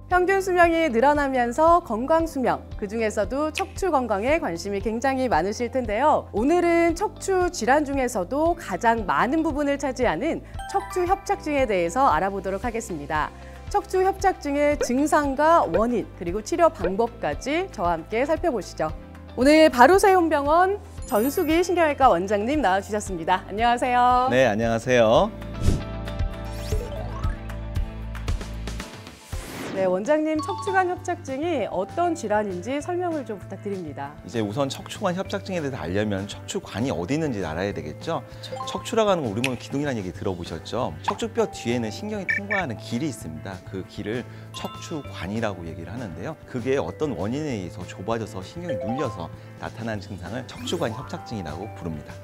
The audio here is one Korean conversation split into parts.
평균 수명이 늘어나면서 건강 수명, 그중에서도 척추 건강에 관심이 굉장히 많으실 텐데요. 오늘은 척추 질환 중에서도 가장 많은 부분을 차지하는 척추 협착증에 대해서 알아보도록 하겠습니다. 척추 협착증의 증상과 원인, 그리고 치료 방법까지 저와 함께 살펴보시죠. 오늘 바로세움병원 전수기 신경외과 원장님 나와주셨습니다. 안녕하세요. 네, 안녕하세요. 네, 원장님 척추관 협착증이 어떤 질환인지 설명을 좀 부탁드립니다. 이제 우선 척추관 협착증에 대해서 알려면 척추관이 어디 있는지 알아야 되겠죠. 척추라고 하는 거 우리 몸의 기둥이라는 얘기 들어보셨죠. 척추뼈 뒤에는 신경이 통과하는 길이 있습니다. 그 길을 척추관이라고 얘기를 하는데요. 그게 어떤 원인에 의해서 좁아져서 신경이 눌려서 나타나는 증상을 척추관 협착증이라고 부릅니다.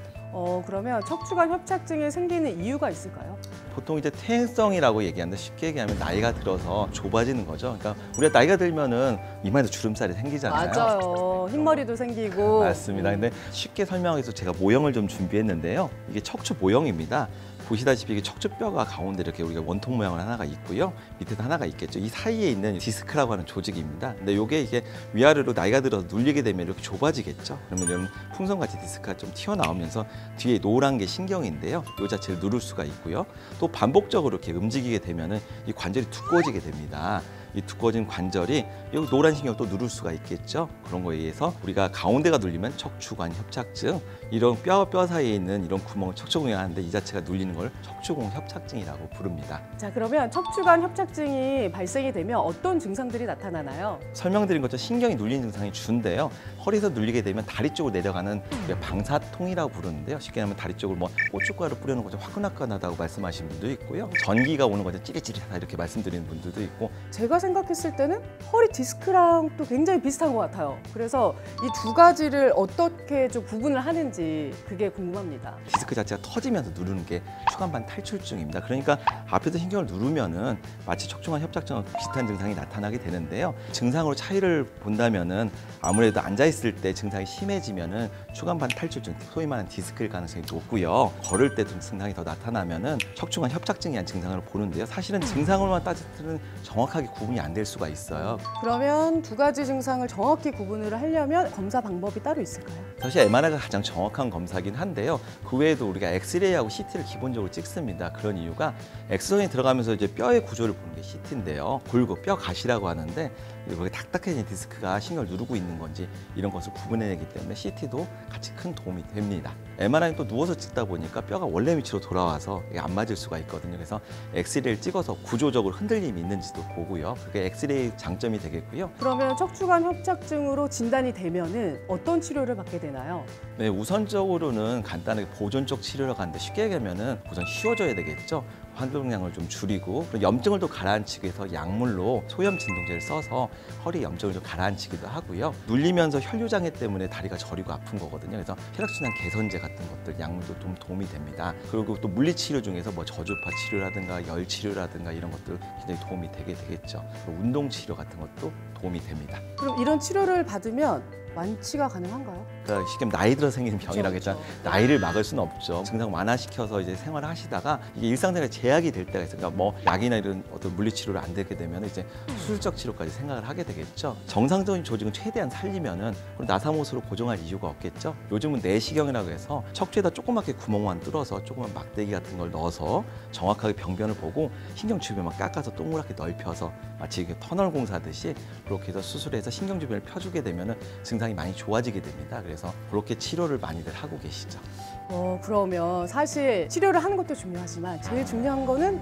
그러면 척추관 협착증이 생기는 이유가 있을까요? 보통 이제 퇴행성이라고 얘기하는데 쉽게 얘기하면 나이가 들어서 좁아지는 거죠. 그러니까 우리가 나이가 들면은 이마에도 주름살이 생기잖아요. 맞아요. 흰머리도 생기고. 맞습니다. 근데 쉽게 설명하기 위해서 제가 모형을 좀 준비했는데요. 이게 척추 모형입니다. 보시다시피 이게 척추뼈가 가운데 이렇게 우리가 원통 모양을 하나가 있고요. 밑에도 하나가 있겠죠. 이 사이에 있는 디스크라고 하는 조직입니다. 근데 이게 위아래로 나이가 들어서 눌리게 되면 이렇게 좁아지겠죠. 그러면 이런 풍선같이 디스크가 좀 튀어나오면서 뒤에 노란 게 신경인데요. 이 자체를 누를 수가 있고요. 또 반복적으로 이렇게 움직이게 되면은 이 관절이 두꺼워지게 됩니다. 이 두꺼워진 관절이 여기 노란 신경을 또 누를 수가 있겠죠. 그런 거에 의해서 우리가 가운데가 눌리면 척추관 협착증, 이런 뼈와 뼈 사이에 있는 이런 구멍을 척추공이라고 하는데 이 자체가 눌리는 걸 척추공 협착증이라고 부릅니다. 자, 그러면 척추관 협착증이 발생이 되면 어떤 증상들이 나타나나요? 설명드린 것처럼 신경이 눌리는 증상이 주인데요. 허리에서 눌리게 되면 다리 쪽으로 내려가는 방사통이라고 부르는데요. 쉽게 하면 다리 쪽을 고춧가루 뿌려놓은 것처럼 화끈화끈하다고 말씀하시는 분도 있고요. 전기가 오는 것처럼 찌릿찌릿하다 이렇게 말씀드리는 분들도 있고. 제가 생각했을 때는 허리 디스크랑 또 굉장히 비슷한 것 같아요. 그래서 이 두 가지를 어떻게 좀 구분을 하는지 그게 궁금합니다. 디스크 자체가 터지면서 누르는 게 추간판 탈출증입니다. 그러니까 앞에서 신경을 누르면은 마치 척추관 협착증과 비슷한 증상이 나타나게 되는데요. 증상으로 차이를 본다면은 아무래도 앉아 있을 때 증상이 심해지면은 추간판 탈출증, 소위 말하는 디스크일 가능성이 높고요. 걸을 때 증상이 더 나타나면은 척추관 협착증이란 증상을 보는데요. 사실은 증상으로만 따지면 정확하게 구분이 안 될 수가 있어요. 그러면 두 가지 증상을 정확히 구분을 하려면 검사 방법이 따로 있을까요? 사실 MRI가 가장 정확한 검사긴 한데요. 그 외에도 우리가 엑스레이하고 CT를 기본적으로 찍습니다. 그런 이유가 엑스선이 들어가면서 이제 뼈의 구조를 보는 게 CT인데요. 골고 뼈 가시라고 하는데 거기 딱딱해진 디스크가 신경을 누르고 있는 건지 이런 것을 구분해내기 때문에 CT도 같이 큰 도움이 됩니다. MRI는 또 누워서 찍다 보니까 뼈가 원래 위치로 돌아와서 이게 안 맞을 수가 있거든요. 그래서 엑스레이를 찍어서 구조적으로 흔들림이 있는지도 보고요. 그게 엑스레이 장점이 되겠고요. 그러면 척추관 협착증으로 진단이 되면은 어떤 치료를 받게 되나요? 네, 우선적으로는 간단하게 보존적 치료를 가는데 쉽게 얘기하면은 우선 쉬어줘야 되겠죠. 활동량을 좀 줄이고 염증을 또 가라앉히기 위해서 약물로 소염 진통제를 써서 허리 염증을 좀 가라앉히기도 하고요. 눌리면서 혈류장애 때문에 다리가 저리고 아픈 거거든요. 그래서 혈액순환 개선제 같은 것들 약물도 좀 도움이 됩니다. 그리고 또 물리치료 중에서 저주파 치료라든가 열 치료라든가 이런 것들 굉장히 도움이 되겠죠. 운동 치료 같은 것도 도움이 됩니다. 그럼 이런 치료를 받으면 완치가 가능한가요? 그러니까 쉽게 나이 들어 생기는 병이라고 했잖아. 그렇죠. 나이를 막을 수는 없죠. 증상 완화시켜서 이제 생활을 하시다가 이게 일상생활에 제약이 될 때가 있어요. 그러니까 약이나 이런 어떤 물리치료를 안 되게 되면 이제 수술적 치료까지 생각을 하게 되겠죠. 정상적인 조직은 최대한 살리면은 나사못으로 고정할 이유가 없겠죠. 요즘은 내시경이라고 해서 척추에다 조그맣게 구멍만 뚫어서 조그만 막대기 같은 걸 넣어서 정확하게 병변을 보고 신경 주변만 깎아서 동그랗게 넓혀서 마치 터널 공사하듯이 그렇게 해서 수술해서 신경 주변을 펴주게 되면은 증상이 많이 좋아지게 됩니다. 그래서 그렇게 치료를 많이들 하고 계시죠. 그러면 사실 치료를 하는 것도 중요하지만 제일 중요한 거는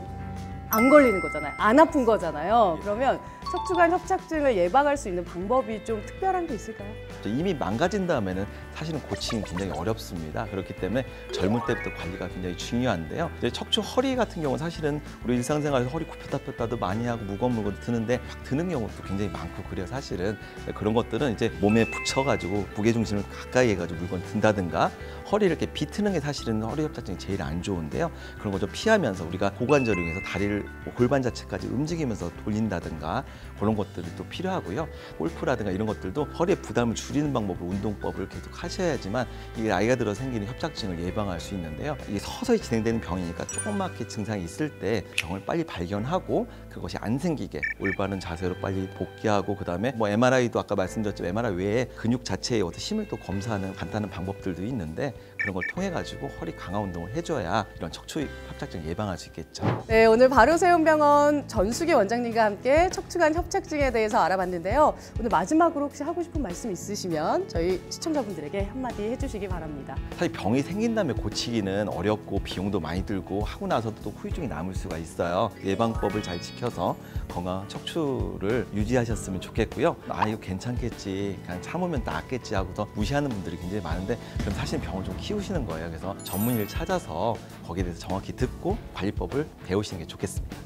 안 걸리는 거잖아요. 안 아픈 거잖아요. 그러면 척추관 협착증을 예방할 수 있는 방법이 좀 특별한 게 있을까요? 이미 망가진 다음에는 사실은 고치기 굉장히 어렵습니다. 그렇기 때문에 젊을 때부터 관리가 굉장히 중요한데요. 이제 척추 허리 같은 경우는 사실은 우리 일상생활에서 허리 굽혔다 폈다도 많이 하고 무거운 물건 드는데 막 드는 경우도 굉장히 많고 그래요. 사실은 그런 것들은 이제 몸에 붙여가지고 무게중심을 가까이 해가지고 물건 든다든가 허리를 이렇게 비트는 게 사실은 허리 협착증이 제일 안 좋은데요. 그런 거 좀 피하면서 우리가 고관절을 위해서 다리를 골반 자체까지 움직이면서 돌린다든가 그런 것들이 또 필요하고요. 골프라든가 이런 것들도 허리에 부담을 줄이는 방법으로 운동법을 계속 하셔야지만 이게 나이가 들어 생기는 협착증을 예방할 수 있는데요. 이게 서서히 진행되는 병이니까 조그맣게 증상이 있을 때 병을 빨리 발견하고 그것이 안 생기게 올바른 자세로 빨리 복귀하고 그다음에 뭐 MRI도 아까 말씀드렸지만 MRI 외에 근육 자체의 어떤 힘을 또 검사하는 간단한 방법들도 있는데 그런 걸 통해 가지고 허리 강화 운동을 해줘야 이런 척추 협착증 예방할 수 있겠죠. 네, 오늘 바로세움병원 전수기 원장님과 함께 척추관 협착증에 대해서 알아봤는데요. 오늘 마지막으로 혹시 하고 싶은 말씀 있으시면 저희 시청자분들에게 한마디 해주시기 바랍니다. 사실 병이 생긴 다음에 고치기는 어렵고 비용도 많이 들고 하고 나서도 또 후유증이 남을 수가 있어요. 예방법을 잘 지켜서 건강한 척추를 유지하셨으면 좋겠고요. 아 이거 괜찮겠지, 그냥 참으면 낫겠지 하고서 무시하는 분들이 굉장히 많은데 그럼 사실 병을 좀 키우시는 거예요. 그래서 전문의를 찾아서 거기에 대해서 정확히 듣고 관리법을 배우시는 게 좋겠습니다.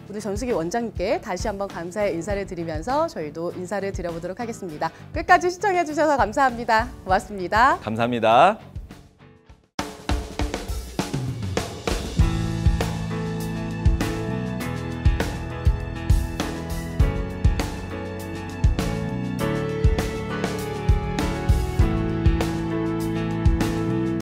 오늘 전수기 원장님께 다시 한번 감사의 인사를 드리면서 저희도 인사를 드려보도록 하겠습니다. 끝까지 시청해 주셔서 감사합니다. 고맙습니다. 감사합니다.